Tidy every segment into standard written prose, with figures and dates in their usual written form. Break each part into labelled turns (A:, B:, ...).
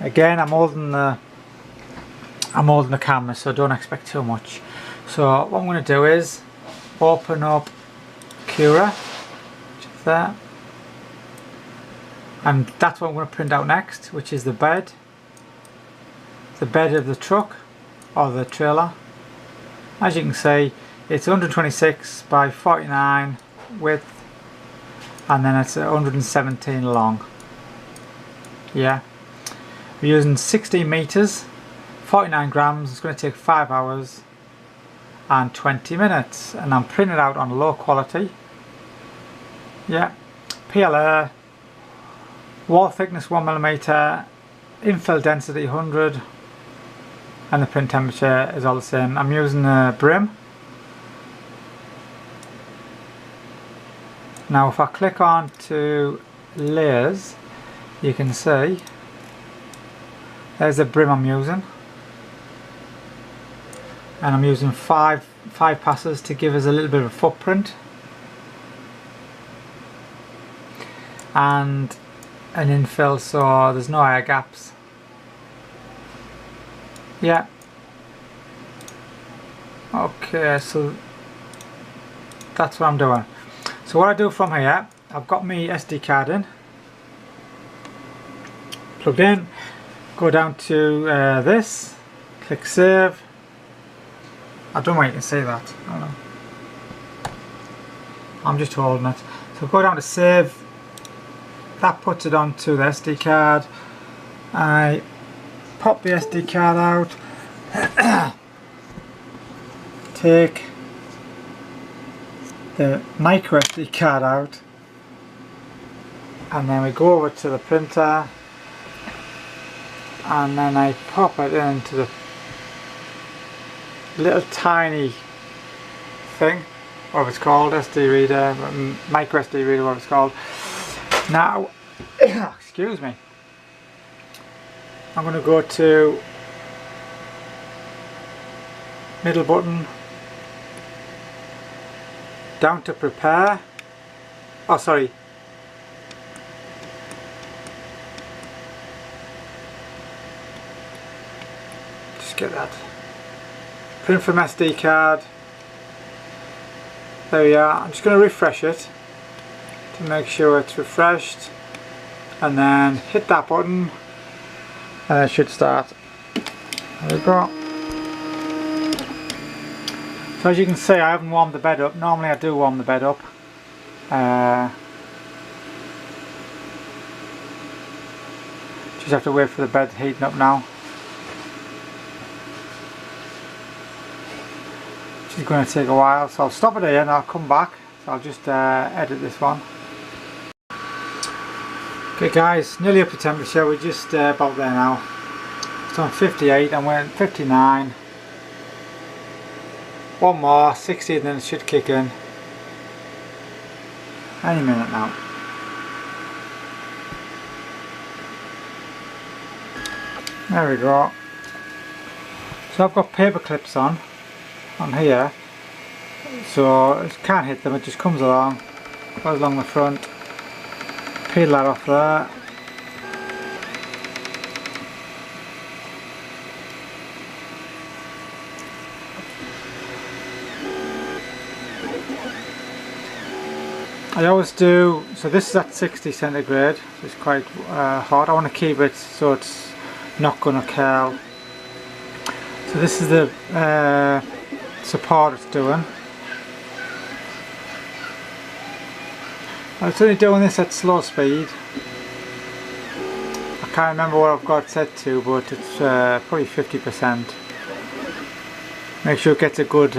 A: Again, I'm holding the camera, so don't expect too much. So what I'm going to do is open up Cura, which is there, and that's what I'm going to print out next, which is the bed of the truck or the trailer. As you can see, it's 126 by 49 width, and then it's 117 long. Yeah, we're using 16 meters, 49 grams. It's going to take 5 hours and 20 minutes, and I'm printing it out on low quality. Yeah, PLA, wall thickness 1mm, infill density 100, and the print temperature is all the same. I'm using a brim. Now if I click on to layers, you can see there's the brim I'm using, and I'm using five passes to give us a little bit of a footprint and an infill, so there's no air gaps. Yeah. Okay, so that's what I'm doing. So what I do from here, I've got my SD card in, plugged in, go down to this, click save. I don't know why you can see that, I don't know. I'm just holding it. So go down to save, that puts it onto the SD card. I pop the SD card out, take the micro SD card out, and then we go over to the printer, and then I pop it into the little tiny thing, whatever it's called, SD reader, micro SD reader, whatever it's called. Now, excuse me, I'm going to go to middle button, down to prepare, oh sorry, just get that, print from SD card, there we are. I'm just going to refresh it to make sure it's refreshed, and then hit that button and it should start. There we go. So as you can see, I haven't warmed the bed up. Normally I do warm the bed up. Just have to wait for the bed heating up now. Which is going to take a while, so I'll stop it here and I'll come back. So I'll just edit this one. Okay guys, nearly up to temperature. We're just about there now. It's on 58 and we're at 59. One more, 60, then it should kick in any minute now. There we go. So I've got paper clips on here, so it can't hit them, it just comes along, goes along the front, peel that off there. I always do, so this is at 60 centigrade, so it's quite hot. I want to keep it so it's not going to curl. So this is the support it's doing. It's only doing this at slow speed. I can't remember what I've got set to, but it's probably 50%. Make sure it gets a good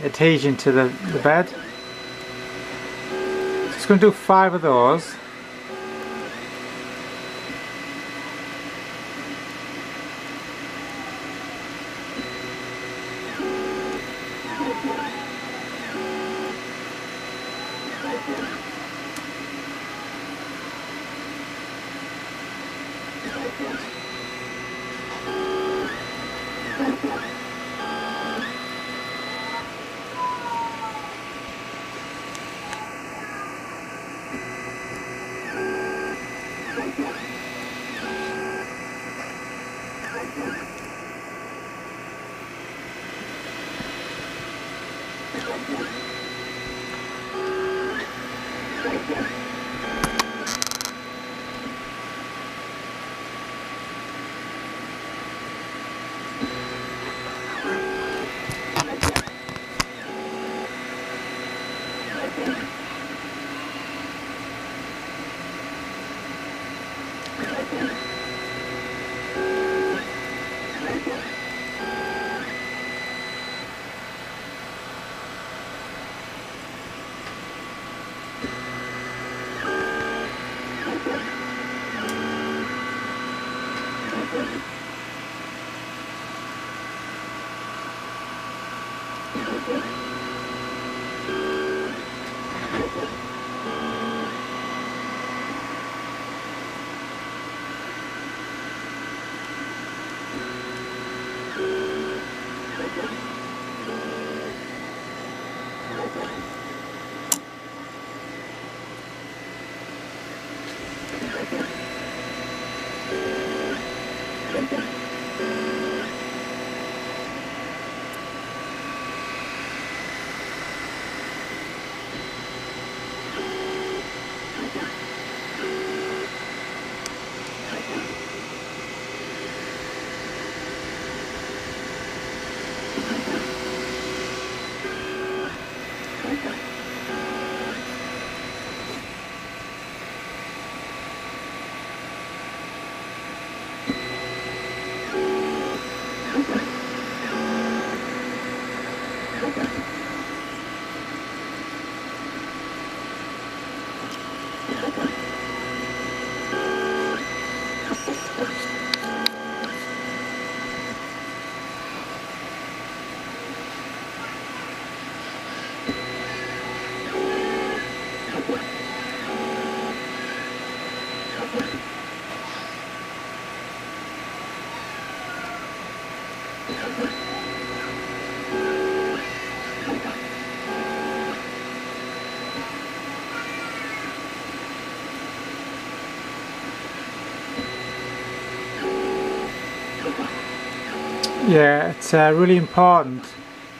A: adhesion to the bed. Just going to do 5 of those. Yeah, it's really important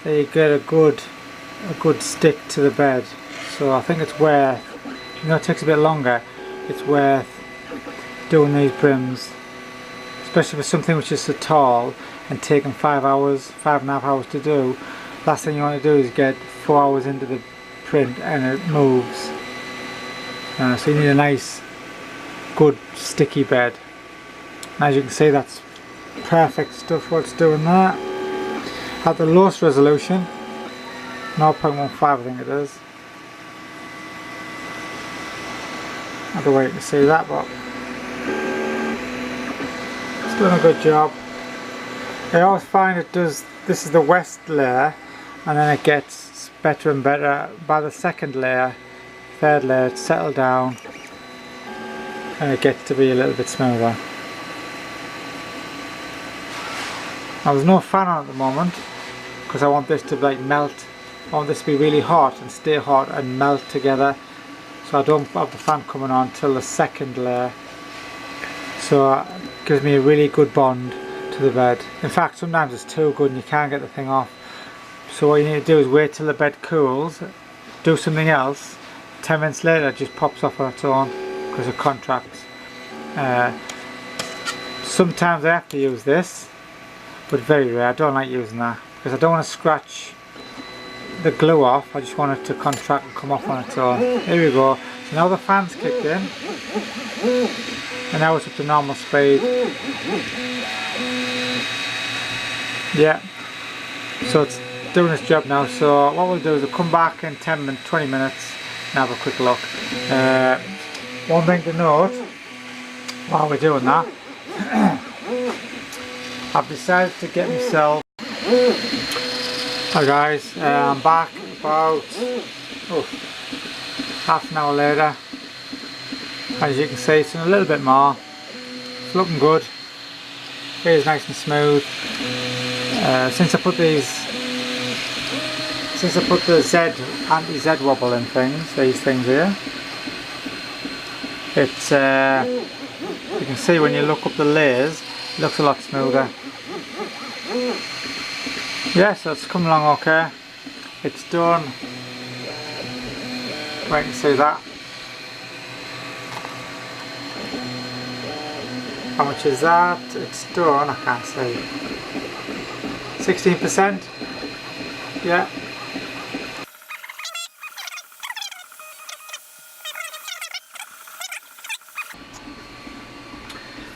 A: that you get a good stick to the bed. So I think it's worth, even though it takes a bit longer, it's worth doing these brims, especially for something which is so tall and taking 5 hours, 5.5 hours to do. Last thing you want to do is get 4 hours into the print and it moves. So you need a nice, good sticky bed. As you can see, that's perfect stuff what's doing that. At the lowest resolution, 0.15 I think it is. I have to wait to see that, but it's doing a good job. I always find it does, this is the west layer, and then it gets better and better. By the second layer, third layer, it's settled down and it gets to be a little bit smoother. Now there's no fan on at the moment because I want this to like melt. I want this to be really hot and stay hot and melt together, so I don't have the fan coming on till the second layer. So it gives me a really good bond to the bed. In fact, sometimes it's too good and you can't get the thing off. So what you need to do is wait till the bed cools, do something else. 10 minutes later it just pops off on its own because it contracts. Sometimes I have to use this, but very rare. I don't like using that because I don't want to scratch the glue off. I just want it to contract and come off on its own. Here we go. So now the fan's kicked in and now it's up to normal speed. Yeah, so it's doing its job now. So what we'll do is we'll come back in 20 minutes and have a quick look. One thing to note while we're doing that, I've decided to get myself, hi guys, I'm back about half an hour later. As you can see, it's done a little bit more. It's looking good. It is nice and smooth. Since I put the anti-Z wobble in these things here, it's you can see when you look up the layers, it looks a lot smoother. Yeah, so it's come along okay. it's done. Wait and see that. How much is that? It's done, I can't see. 16%? Yeah.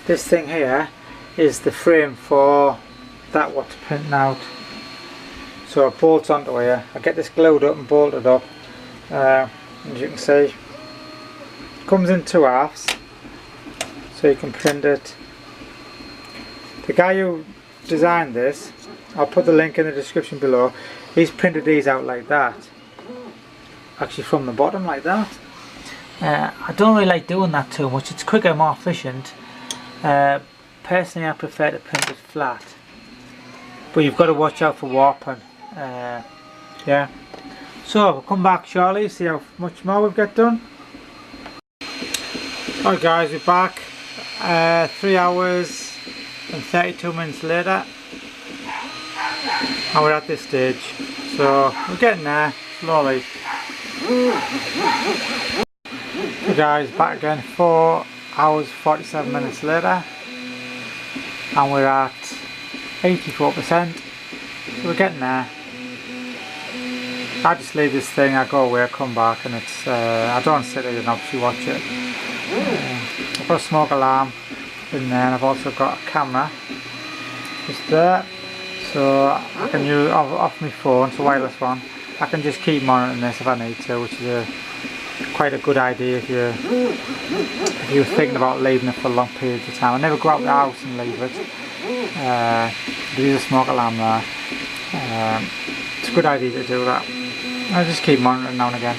A: This thing here is the frame for that what's printing out. So it bolts onto here. I get this glued up and bolted up. As you can see, it comes in 2 halves, so you can print it. The guy who designed this, I'll put the link in the description below, he's printed these out like that, actually from the bottom like that. I don't really like doing that too much, it's quicker, more efficient. Personally I prefer to print it flat, but you've got to watch out for warping. Yeah. So we'll come back shortly, see how much more we've got done. Alright guys, we're back 3 hours and 32 minutes later, and we're at this stage, so we're getting there slowly. So guys, back again 4 hours 47 minutes later, and we're at 84%, so we're getting there. I just leave this thing, I go away, I come back, and it's I don't sit here and obviously watch it. I've got a smoke alarm in there, and I've also got a camera just there, so I can use off my phone, it's a wireless one. I can just keep monitoring this if I need to, which is quite a good idea if you're thinking about leaving it for long periods of time. I never go out of the house and leave it. There is a smoke alarm there. It's a good idea to do that. I just keep monitoring now and again.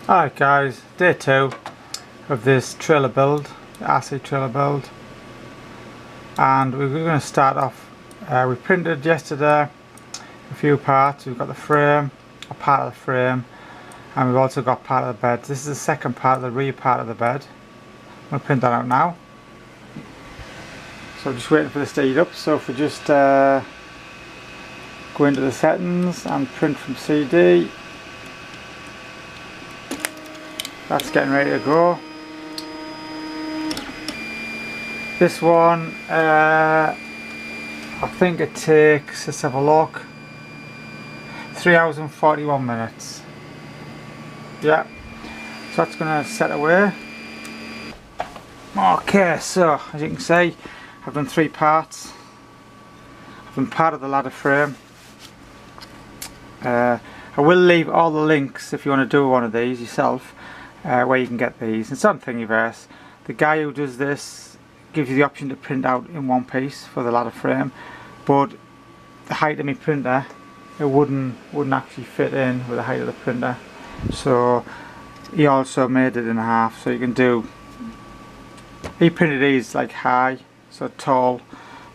A: Alright guys, day 2 of this trailer build, the RC trailer build, and we're going to start off. We printed yesterday a few parts. We've got the frame, a part of the frame, and we've also got part of the bed. This is the second part, the rear part of the bed. I'm going to print that out now. So I'm just waiting for this to heat up, so if we just go into the settings and print from CD, that's getting ready to go. This one, I think it takes, let's have a look, 3 hours and 41 minutes. Yeah, so that's going to set away. Okay, so as you can see, I've done 3 parts. I've done part of the ladder frame. I will leave all the links if you want to do one of these yourself, where you can get these. It's on Thingiverse. The guy who does this gives you the option to print out in one piece for the ladder frame, but the height of my printer, it wouldn't actually fit in with the height of the printer. So he also made it in half, so you can do. He printed these like high, so tall,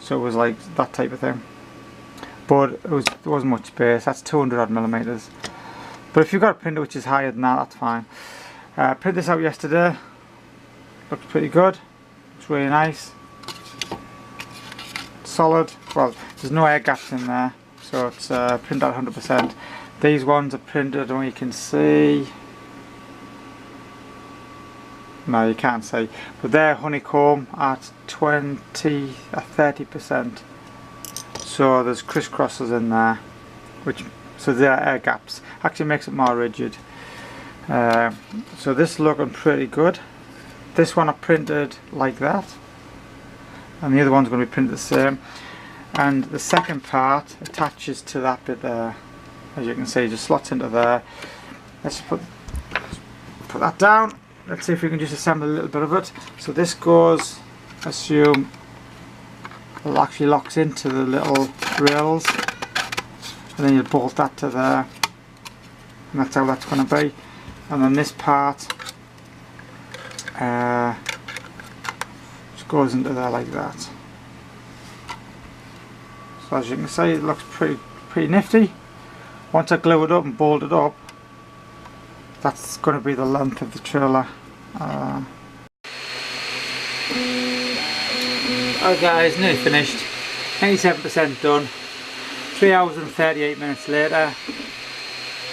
A: so it was like that type of thing. But there wasn't much space. That's 200 odd millimeters. But if you've got a printer which is higher than that, that's fine. Print this out yesterday. Looks pretty good. It's really nice. Solid. Well, there's no air gaps in there, so it's printed out 100%. These ones are printed, and you can see. No, you can't see, but they're honeycomb at 30%. So there's crisscrosses in there, so they're air gaps. Actually makes it more rigid. So this is looking pretty good. This one I printed like that, and the other one's going to be printed the same. And the second part attaches to that bit there. As you can see, just slots into there. Let's put that down. Let's see if we can just assemble a little bit of it. So this goes, assume, it actually locks into the little rails, and then you bolt that to there, and that's how that's going to be. And then this part just goes into there like that. So as you can see, it looks pretty nifty. Once I glue it up and bolt it up, that's going to be the length of the trailer. Alright guys, nearly finished. 97% done. 3 hours and 38 minutes later.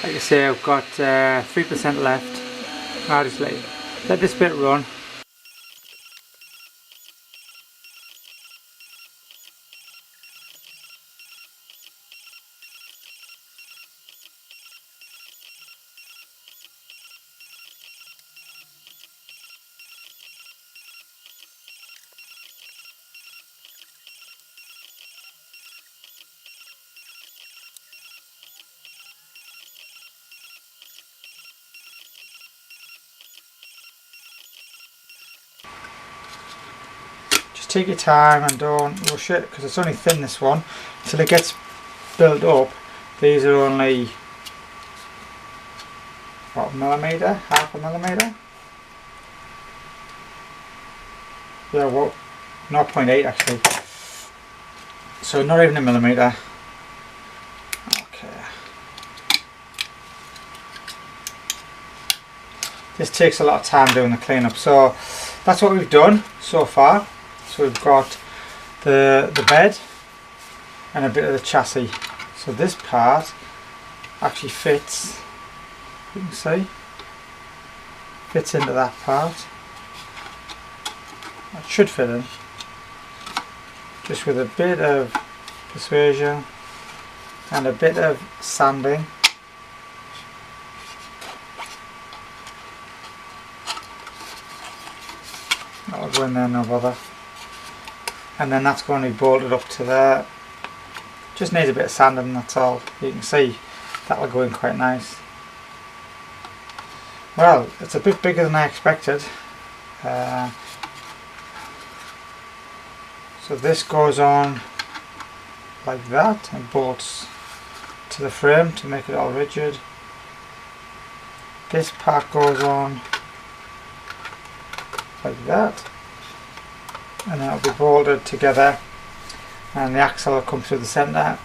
A: Like I say, I've got 3% left. I'll just let this bit run. Take your time and don't rush it, because it's only thin, this one, until it gets built up. These are only what, millimetre, half a millimetre. Yeah, well, 0.8 actually. So not even a millimetre. Okay. This takes a lot of time doing the cleanup. So that's what we've done so far. So we've got the bed and a bit of the chassis. So this part actually fits, you can see, fits into that part. It should fit in, just with a bit of persuasion and a bit of sanding. That'll go in there, no bother. And then that's going to be bolted up to there. Just needs a bit of sanding, that's all. You can see that'll go in quite nice. Well, it's a bit bigger than I expected. So this goes on like that and bolts to the frame to make it all rigid. This part goes on like that, and then it'll be bolted together, and the axle will come through the centre.